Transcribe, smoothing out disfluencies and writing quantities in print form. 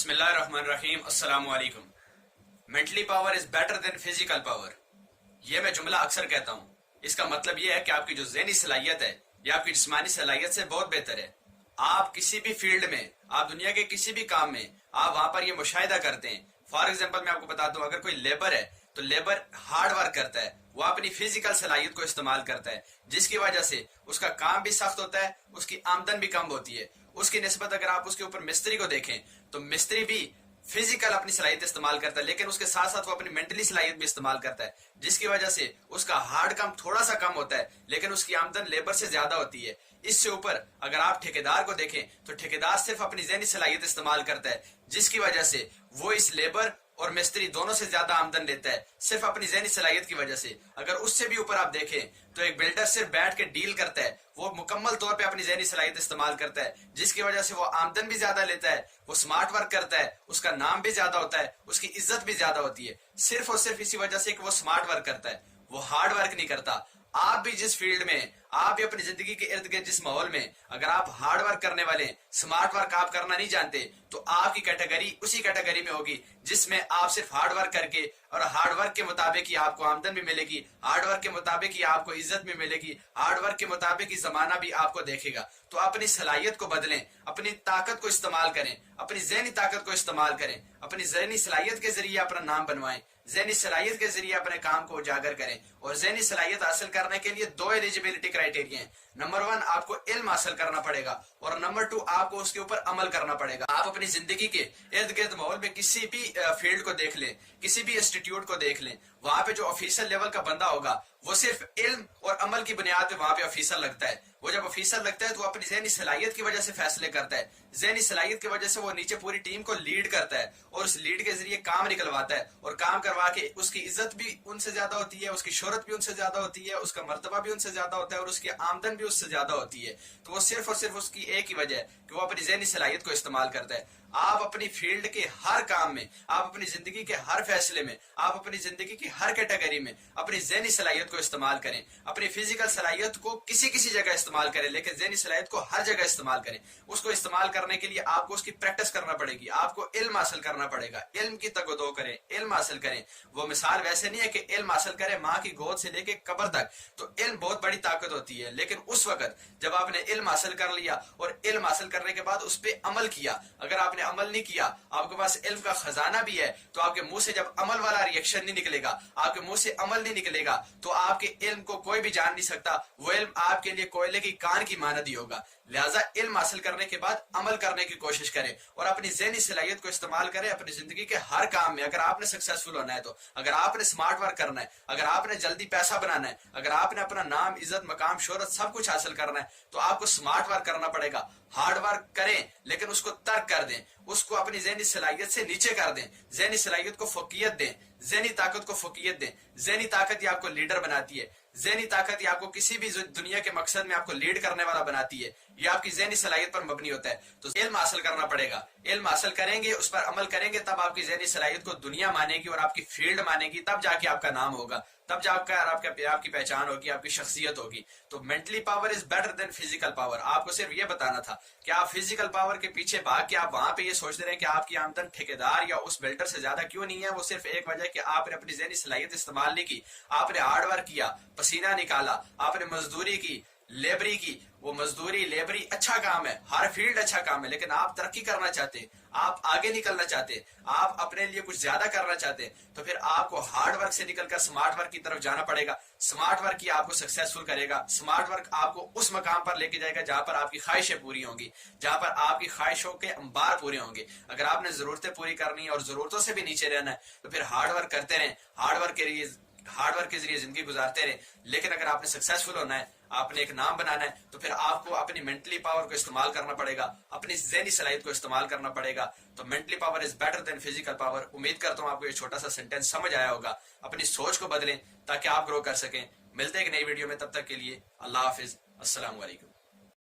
बिस्मिल्लाहिर्रहमानिर्रहीम। अस्सलाम वालेकुम। Mentally power is better than physical power. ये मैं जुमला अक्सर कहता हूँ। इसका मतलब ये है कि आपकी जो ज़हनी सलाहियत है ये आपकी जिस्मानी सलाहियत से बहुत बेहतर है। आप किसी भी फील्ड में, आप दुनिया के किसी भी काम में, आप वहां पर ये मुशाहिदा करते हैं। फॉर एग्जाम्पल मैं आपको बताता हूँ, अगर कोई लेबर है तो लेबर हार्ड वर्क करता है, वो अपनी फिजिकल सलाहियत को इस्तेमाल करता है, जिसकी वजह से उसका काम भी सख्त होता है, उसकी आमदन भी कम होती है। उसकी निस्बत अगर आप उसके ऊपर मिस्त्री को देखें तो मिस्त्री भी फिजिकल अपनी सलाहियत इस्तेमाल करता है, लेकिन उसके साथ साथ वो अपनी मेंटली सलाहियत भी इस्तेमाल करता है, जिसकी वजह से उसका हार्ड काम थोड़ा सा कम होता है, लेकिन उसकी आमदन लेबर से ज्यादा होती है। इससे ऊपर अगर आप ठेकेदार को देखें तो ठेकेदार सिर्फ अपनी ज़हनी सलाहियत इस्तेमाल करता है, जिसकी वजह से वो इस लेबर और मिस्त्री दोनों से ज्यादा आमदन लेता है, सिर्फ अपनी ज़हनी सलाहियत की वजह से। अगर उससे भी ऊपर आप देखें तो एक बिल्डर सिर्फ बैठ के डील करता है, वो मुकम्मल तौर पे अपनी ज़हनी सलाहियत इस्तेमाल करता है, जिसकी वजह से वो आमदन भी ज्यादा लेता है, वो स्मार्ट वर्क करता है, उसका नाम भी ज्यादा होता है, उसकी इज्जत भी ज्यादा होती है, सिर्फ और सिर्फ इसी वजह से कि वो स्मार्ट वर्क करता है, वो हार्ड वर्क नहीं करता। आप भी जिस फील्ड में, आप भी अपनी जिंदगी के इर्द गिर्द जिस माहौल में अगर आप हार्ड वर्क करने वाले, स्मार्ट वर्क आप करना नहीं जानते, तो आपकी कैटेगरी उसी कैटेगरी में होगी जिसमें आप सिर्फ हार्ड वर्क करके और हार्ड वर्क के मुताबिक ही आपको आमदन भी मिलेगी, हार्ड वर्क के मुताबिक ही आपको इज्जत भी मिलेगी, हार्ड वर्क के मुताबिक ही जमाना भी आपको देखेगा। तो अपनी सलाहियत को बदलें, अपनी ताकत को इस्तेमाल करें, अपनी ज़हनी ताकत को इस्तेमाल करें, अपनी ज़हनी सलाहियत के जरिए अपना नाम बनवाएं, ज़हनी सलाहियत के जरिए अपने काम को उजागर करें। और ज़हनी सलाहियत हासिल करने के लिए दो एलिजिबिलिटी क्राइटेरिया हैं। नंबर 1, आपको इल्म हासिल करना पड़ेगा, और नंबर 2, आपको उसके ऊपर अमल करना पड़ेगा। आप अपनी जिंदगी के इर्द गिर्द माहौल में किसी भी फील्ड को देख लें, किसी भी इंस्टीट्यूट को देख लें, वहां पे जो ऑफिसर लेवल का बंदा होगा वो सिर्फ इल्म और अमल की बुनियाद पे वहां पे ऑफिसर लगता है। वो जब ऑफिसर लगता है तो वो अपनी ज़हनी सलाहियत की वजह से फैसले करता है, ज़हनी सलाहियत की वजह से वो नीचे पूरी टीम को लीड करता है, और उस लीड के जरिए काम निकलवाता है, और काम करवा के उसकी इज्जत भी उनसे ज्यादा होती है, उसकी शोहरत भी उनसे ज्यादा होती है, उसका मर्तबा भी उनसे ज्यादा होता है, और उसकी आमदन भी उससे ज्यादा होती है। तो वो सिर्फ और सिर्फ उसकी एक ही वजह है कि वो अपनी ज़हनी सलाहियत को इस्तेमाल करता है। आप अपनी फील्ड के हर काम में, आप अपनी जिंदगी के हर फैसले में, आप अपनी जिंदगी की हर कैटेगरी में अपनी ज़हनी सलाहियत को इस्तेमाल करें। अपनी फिजिकल सलाहियत को किसी किसी जगह इस्तेमाल करें, लेकिन ज़हनी सलाहियत को हर जगह इस्तेमाल करें। उसको इस्तेमाल करने के लिए आपको उसकी प्रैक्टिस करना पड़ेगी, आपको इल्म हासिल करना पड़ेगा। इल्म की तगदो करें, इल्म हासिल करें। वो मिसाल वैसे नहीं है कि इल्म हासिल करें माँ की गोद से लेके कब्र तक, तो इल्म बहुत बड़ी ताकत होती है, लेकिन उस वक्त जब आपने इल्म हासिल कर लिया और इल्म हासिल करने के बाद उस पर अमल किया, अगर आपने अमल नहीं किया, आपके पास इल्म का खजाना भी है, तो आपके मुंह से जब अमल वाला रिएक्शन नहीं निकलेगा, आपके मुंह से अमल नहीं निकलेगा, तो आपके इल्म को कोई भी जान नहीं सकता। वो इल्म आपके लिए कोयले की कान की मानद ही होगा। लिहाजा इल्म हासिल करने के बाद अमल करने की कोशिश करें और अपनी ज़हनी सलाहियत को इस्तेमाल करें अपनी जिंदगी के हर काम में। अगर आपने सक्सेसफुल होना है, तो अगर आपने स्मार्ट वर्क करना है, अगर आपने जल्दी पैसा बनाना है, अगर आपने अपना नाम, इज्जत, मकाम, शोहरत सब कुछ हासिल करना है, तो आपको स्मार्ट वर्क करना पड़ेगा। हार्ड वर्क करें, लेकिन उसको तर्क कर दें, उसको अपनी ज़हनी सलाहियत से नीचे कर दें। ज़हनी सलाहियत को फोकियत दें, ज़हनी ताकत को फोकियत दें। ज़हनी ताकत ही आपको लीडर बनाती है, ज़हनी ताकत ही आपको किसी भी दुनिया के मकसद में आपको लीड करने वाला बनाती है। ये आपकी ज़हनी सलाहियत पर मबनी होता है। तो इल्म हासिल करना पड़ेगा, इल्म हासिल करेंगे, उस पर अमल करेंगे, तब आपकी ज़हनी सलाहियत को दुनिया मानेगी और आपकी फील्ड मानेगी, तब जाके आपका नाम होगा, तब जाकर आपकी पहचान होगी, आपकी शख्सियत होगी। तो mentally power is better than physical power. आपको सिर्फ ये बताना था कि आप फिजिकल पावर के पीछे भाग के आप वहां पे ये सोचते रहे कि आपकी आमदन ठेकेदार या उस बिल्डर से ज्यादा क्यों नहीं है। वो सिर्फ एक वजह कि आपने अपनी ज़हनी सलाहियत इस्तेमाल नहीं की, आपने हार्ड वर्क किया, पसीना निकाला, आपने मजदूरी की, लेबरी की। वो मजदूरी, लेबरी अच्छा काम है, हर फील्ड अच्छा काम है, लेकिन आप तरक्की करना चाहते, आप आगे निकलना चाहते, आप अपने लिए कुछ ज्यादा करना चाहते, तो फिर आपको हार्ड वर्क से निकलकर स्मार्ट वर्क की तरफ जाना पड़ेगा। स्मार्ट वर्क ही आपको सक्सेसफुल करेगा। स्मार्ट वर्क आपको उस मकाम पर लेके जाएगा जहां पर आपकी ख्वाहिशें पूरी होंगी, जहां पर आपकी ख्वाहिशों के अंबार पूरे होंगे। अगर आपने जरूरतें पूरी करनी है और जरूरतों से भी नीचे रहना है, तो फिर हार्ड वर्क करते रहें, हार्ड वर्क के जरिए जिंदगी गुजारते रहे। लेकिन अगर आपने सक्सेसफुल होना है, आपने एक नाम बनाना है, तो फिर आपको अपनी मेंटली पावर को इस्तेमाल करना पड़ेगा, अपनी ज़हनी सलाहियत को इस्तेमाल करना पड़ेगा। तो mentally power is better than physical power. उम्मीद करता हूँ आपको ये छोटा सा सेंटेंस समझ आया होगा। अपनी सोच को बदलें ताकि आप ग्रो कर सकें। मिलते हैं एक नई वीडियो में, तब तक के लिए अल्लाह हाफिज, अस्सलाम वालेकुम।